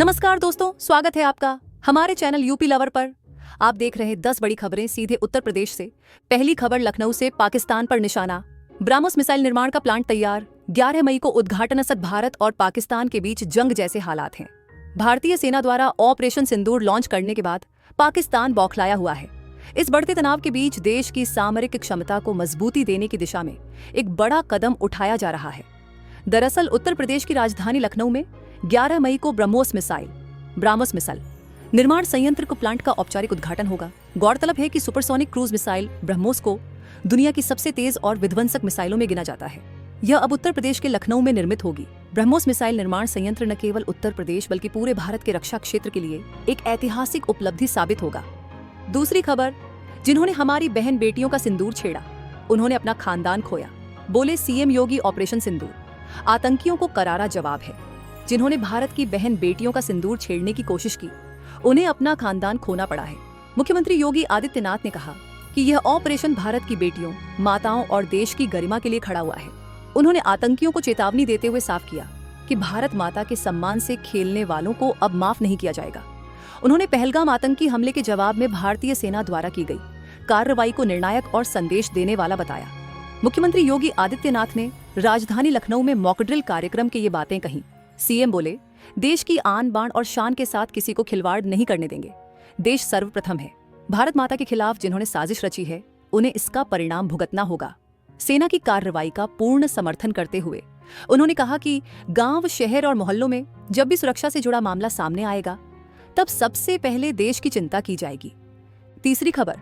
नमस्कार दोस्तों, स्वागत है आपका हमारे चैनल यूपी लवर पर। आप देख रहे हैं 10 बड़ी खबरें सीधे उत्तर प्रदेश से। पहली खबर लखनऊ से, पाकिस्तान पर निशाना। ब्राह्मोस मिसाइल निर्माण का प्लांट तैयार, 11 मई को उद्घाटन। भारत और पाकिस्तान के बीच जंग जैसे हालात हैं। भारतीय सेना द्वारा ऑपरेशन सिंदूर लॉन्च करने के बाद पाकिस्तान बौखलाया हुआ है। इस बढ़ते तनाव के बीच देश की सामरिक क्षमता को मजबूती देने की दिशा में एक बड़ा कदम उठाया जा रहा है। दरअसल उत्तर प्रदेश की राजधानी लखनऊ में 11 मई को ब्रह्मोस मिसाइल निर्माण संयंत्र को प्लांट का औपचारिक उद्घाटन होगा। गौरतलब है कि सुपरसोनिक क्रूज मिसाइल ब्रह्मोस को दुनिया की सबसे तेज और विध्वंसक मिसाइलों में गिना जाता है। यह अब उत्तर प्रदेश के लखनऊ में निर्मित होगी। ब्रह्मोस मिसाइल निर्माण संयंत्र न केवल उत्तर प्रदेश बल्कि पूरे भारत के रक्षा क्षेत्र के लिए एक ऐतिहासिक उपलब्धि साबित होगा। दूसरी खबर, जिन्होंने हमारी बहन बेटियों का सिंदूर छेड़ा, उन्होंने अपना खानदान खोया, बोले सीएम योगी। ऑपरेशन सिंदूर आतंकियों को करारा जवाब है। जिन्होंने भारत की बहन बेटियों का सिंदूर छेड़ने की कोशिश की, उन्हें अपना खानदान खोना पड़ा है। मुख्यमंत्री योगी आदित्यनाथ ने कहा कि यह ऑपरेशन भारत की बेटियों, माताओं और देश की गरिमा के लिए खड़ा हुआ है। उन्होंने आतंकियों को चेतावनी देते हुए साफ किया कि भारत माता के सम्मान से खेलने वालों को अब माफ नहीं किया जाएगा। उन्होंने पहलगाम आतंकी हमले के जवाब में भारतीय सेना द्वारा की गई कार्रवाई को निर्णायक और संदेश देने वाला बताया। मुख्यमंत्री योगी आदित्यनाथ ने राजधानी लखनऊ में मॉकड्रिल कार्यक्रम के ये बातें कहीं। सीएम बोले, देश की आन बान और शान के साथ किसी को खिलवाड़ नहीं करने देंगे। देश सर्वप्रथम है। भारत माता के खिलाफ जिन्होंने साजिश रची है, उन्हें इसका परिणाम भुगतना होगा। सेना की कार्रवाई का पूर्ण समर्थन करते हुए उन्होंने कहा कि गांव, शहर और मोहल्लों में जब भी सुरक्षा से जुड़ा मामला सामने आएगा, तब सबसे पहले देश की चिंता की जाएगी। तीसरी खबर,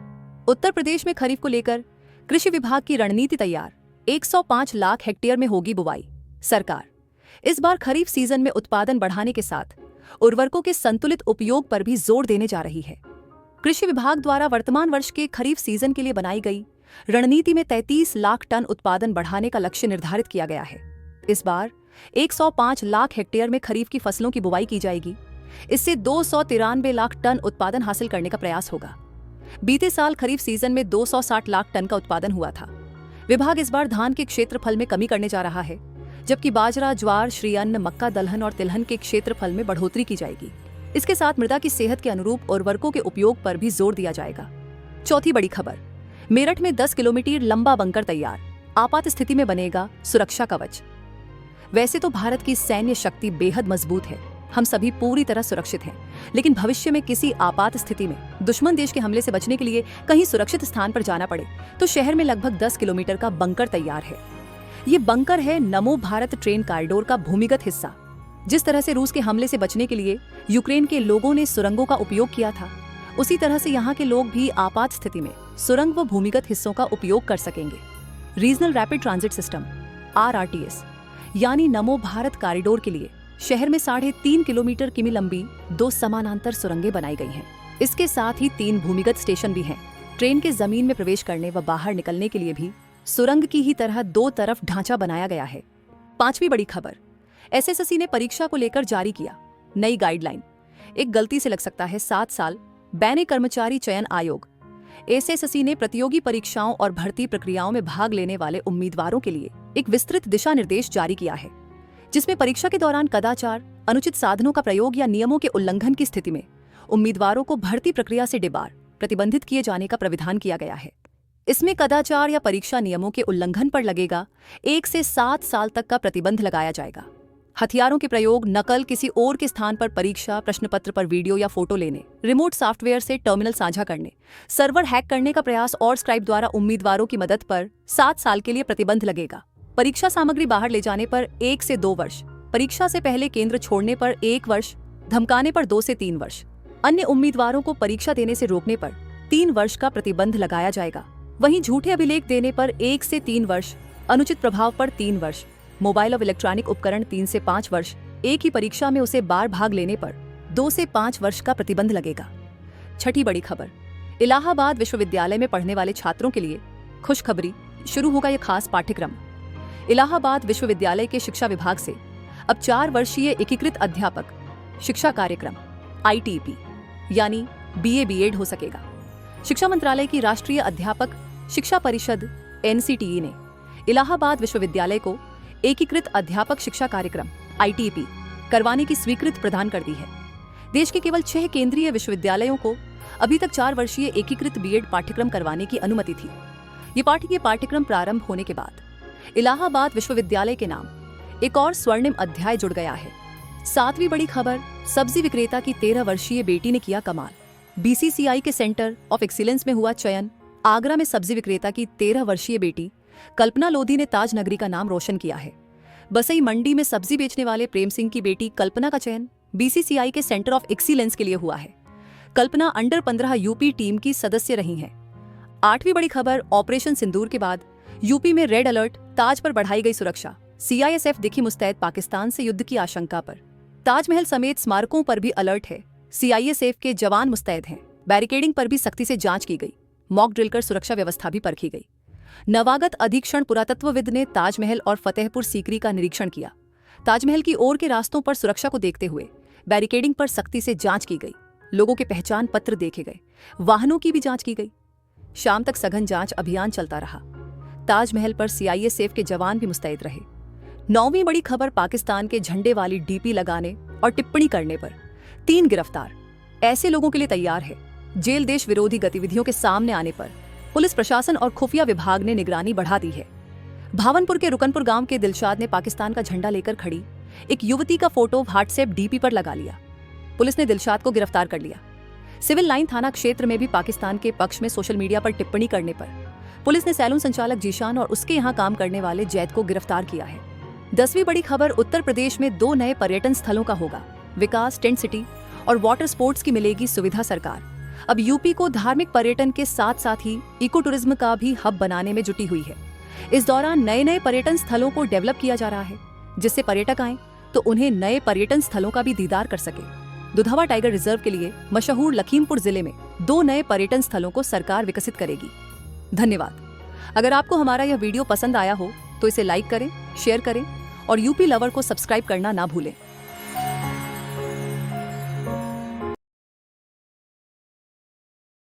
उत्तर प्रदेश में खरीफ को लेकर कृषि विभाग की रणनीति तैयार। 105 लाख हेक्टेयर में होगी बुवाई। सरकार इस बार खरीफ सीजन में उत्पादन बढ़ाने के साथ उर्वरकों के संतुलित उपयोग पर भी जोर देने जा रही है। कृषि विभाग द्वारा वर्तमान वर्ष के खरीफ सीजन के लिए बनाई गई रणनीति में 33 लाख टन उत्पादन बढ़ाने का लक्ष्य निर्धारित किया गया है। इस बार 105 लाख हेक्टेयर में खरीफ की फसलों की बुवाई की जाएगी। इससे 293 लाख टन उत्पादन हासिल करने का प्रयास होगा। बीते साल खरीफ सीजन में 260 लाख टन का उत्पादन हुआ था। विभाग इस बार धान के क्षेत्रफल में कमी करने जा रहा है, जबकि बाजरा, ज्वार, श्रीअन्न, मक्का, दलहन और तिलहन के क्षेत्रफल में बढ़ोतरी की जाएगी। इसके साथ मृदा की सेहत के अनुरूप उर्वरकों के उपयोग पर भी जोर दिया जाएगा। चौथी बड़ी खबर, मेरठ में 10 किलोमीटर लंबा बंकर तैयार, आपात स्थिति में बनेगा सुरक्षा कवच। वैसे तो भारत की सैन्य शक्ति बेहद मजबूत है, हम सभी पूरी तरह सुरक्षित हैं, लेकिन भविष्य में किसी आपात स्थिति में दुश्मन देश के हमले से बचने के लिए कहीं सुरक्षित स्थान पर जाना पड़े तो शहर में लगभग 10 किलोमीटर का बंकर तैयार है। ये बंकर है नमो भारत ट्रेन कॉरिडोर का भूमिगत हिस्सा। जिस तरह से रूस के हमले से बचने के लिए यूक्रेन के लोगों ने सुरंगों का उपयोग किया था, उसी तरह से यहाँ के लोग भी आपात स्थिति में सुरंग व भूमिगत हिस्सों का उपयोग कर सकेंगे। Regional rapid transit system RRTS यानी नमो भारत कॉरिडोर के लिए शहर में 3.5 किलोमीटर किमी लंबी 2 समानांतर सुरंगें बनाई गई हैं। इसके साथ ही 3 भूमिगत स्टेशन भी हैं। ट्रेन के जमीन में प्रवेश करने व बाहर निकलने के लिए भी सुरंग की ही तरह 2 तरफ ढांचा बनाया गया है। पांचवी बड़ी खबर, SSSC ने परीक्षा को लेकर जारी किया नई गाइडलाइन। एक गलती से लग सकता है 7 साल, बैने कर्मचारी चयन आयोग। SSSC ने प्रतियोगी परीक्षाओं और भर्ती प्रक्रियाओं में भाग लेने वाले उम्मीदवारों के लिए एक विस्तृत दिशा निर्देश जारी किया है, जिसमें परीक्षा के दौरान कदाचार, अनुचित साधनों का प्रयोग या नियमों के उल्लंघन की स्थिति में उम्मीदवारों को भर्ती प्रक्रिया से डिबार प्रतिबंधित किए जाने का प्रावधान किया गया है। इसमें कदाचार या परीक्षा नियमों के उल्लंघन पर लगेगा 1 से 7 साल तक का प्रतिबंध लगाया जाएगा। हथियारों के प्रयोग, नकल, किसी और के स्थान पर परीक्षा प्रश्न पत्र पर वीडियो या फोटो लेने, रिमोट सॉफ्टवेयर से टर्मिनल साझा करने, सर्वर हैक करने का प्रयास और स्क्राइब द्वारा उम्मीदवारों की मदद पर 7 साल के लिए प्रतिबंध लगेगा। परीक्षा सामग्री बाहर ले जाने पर 1 से 2 वर्ष, परीक्षा से पहले केंद्र छोड़ने पर 1 वर्ष, धमकाने पर 2 से 3 वर्ष, अन्य उम्मीदवारों को परीक्षा देने से रोकने पर 3 वर्ष का प्रतिबंध लगाया जाएगा। वहीं झूठे अभिलेख देने पर 1 से 3 वर्ष, अनुचित प्रभाव पर 3 वर्ष, मोबाइल और इलेक्ट्रॉनिक उपकरण 3 से 5 वर्ष, एक ही परीक्षा में उसे बार भाग लेने पर 2 से 5 वर्ष का प्रतिबंध लगेगा। छठी बड़ी खबर, इलाहाबाद विश्वविद्यालय में पढ़ने वाले छात्रों के लिए खुशखबरी, शुरू होगा यह खास पाठ्यक्रम। इलाहाबाद विश्वविद्यालय के शिक्षा विभाग से अब 4 वर्षीय एकीकृत अध्यापक शिक्षा कार्यक्रम ITP यानी BA BEd हो सकेगा। शिक्षा मंत्रालय की राष्ट्रीय अध्यापक शिक्षा परिषद NCTE ने इलाहाबाद विश्वविद्यालय को एकीकृत अध्यापक शिक्षा कार्यक्रम ITP करवाने की स्वीकृति प्रदान कर दी है। देश के केवल 6 केंद्रीय विश्वविद्यालयों को अभी तक 4 वर्षीय एकीकृत बीएड पाठ्यक्रम करवाने की अनुमति थी। ये पाठ्यक्रम प्रारंभ होने के बाद इलाहाबाद विश्वविद्यालय के नाम एक और स्वर्णिम अध्याय जुड़ गया है। 7वीं बड़ी खबर, सब्जी विक्रेता की 13 वर्षीय बेटी ने किया कमाल। बीसीसीआई के सेंटर ऑफ एक्सीलेंस में हुआ चयन। आगरा में सब्जी विक्रेता की 13 वर्षीय बेटी कल्पना लोधी ने ताज नगरी का नाम रोशन किया है। बसई मंडी में सब्जी बेचने वाले प्रेम सिंह की बेटी कल्पना का चयन बीसीसीआई के सेंटर ऑफ एक्सीलेंस के लिए हुआ है। कल्पना अंडर 15 यूपी टीम की सदस्य रही हैं। 8वीं बड़ी खबर, ऑपरेशन सिंदूर के बाद यूपी में रेड अलर्ट, ताज पर बढ़ाई गई सुरक्षा। सीआईएसएफ दिखी मुस्तैद पाकिस्तान से युद्ध की आशंका पर। ताजमहल समेत स्मारकों पर भी अलर्ट है। सीआईएसएफ के जवान मुस्तैद हैं। बैरिकेडिंग पर भी सख्ती से जांच की गई। मॉक ड्रिल कर सुरक्षा व्यवस्था भी परखी गई। नवागत अधीक्षण पुरातत्वविद ने ताजमहल और फतेहपुर सीकरी का निरीक्षण किया। ताजमहल की ओर के रास्तों पर सुरक्षा को देखते हुए बैरिकेडिंग पर सख्ती से जांच की गई। लोगों के पहचान पत्र देखे गए। वाहनों की भी जांच की गई। शाम तक सघन जांच अभियान चलता रहा। ताजमहल पर सीआईएसएफ के जवान भी मुस्तैद रहे। 9वीं बड़ी खबर, पाकिस्तान के झंडे वाली डीपी लगाने और टिप्पणी करने पर 3 गिरफ्तार। ऐसे लोगों के लिए तैयार है जेल। देश विरोधी गतिविधियों के सामने आने पर पुलिस प्रशासन और खुफिया विभाग ने निगरानी बढ़ा दी है। भावनपुर के रुकनपुर गांव के दिलशाद ने पाकिस्तान का झंडा लेकर खड़ी एक युवती का फोटो व्हाट्सएप डीपी पर लगा लिया। पुलिस ने दिलशाद को गिरफ्तार कर लिया। सिविल लाइन थाना क्षेत्र में भी पाकिस्तान के पक्ष में सोशल मीडिया पर टिप्पणी करने पर पुलिस ने सैलून संचालक जीशान और उसके यहां काम करने वाले जैद को गिरफ्तार किया है। 10वीं बड़ी खबर, उत्तर प्रदेश में 2 नए पर्यटन स्थलों का होगा विकास। टेंट सिटी और वाटर स्पोर्ट्स की मिलेगी सुविधा। सरकार अब यूपी को धार्मिक पर्यटन के साथ साथ ही इको टूरिज्म का भी हब बनाने में जुटी हुई है। इस दौरान नए पर्यटन स्थलों को डेवलप किया जा रहा है, जिससे पर्यटक आए तो उन्हें नए पर्यटन स्थलों का भी दीदार कर सके। दुधावा टाइगर रिजर्व के लिए मशहूर लखीमपुर जिले में 2 नए पर्यटन स्थलों को सरकार विकसित करेगी। धन्यवाद। अगर आपको हमारा यह वीडियो पसंद आया हो तो इसे लाइक करें, शेयर करें और यूपी लवर को सब्सक्राइब करना ना भूलें।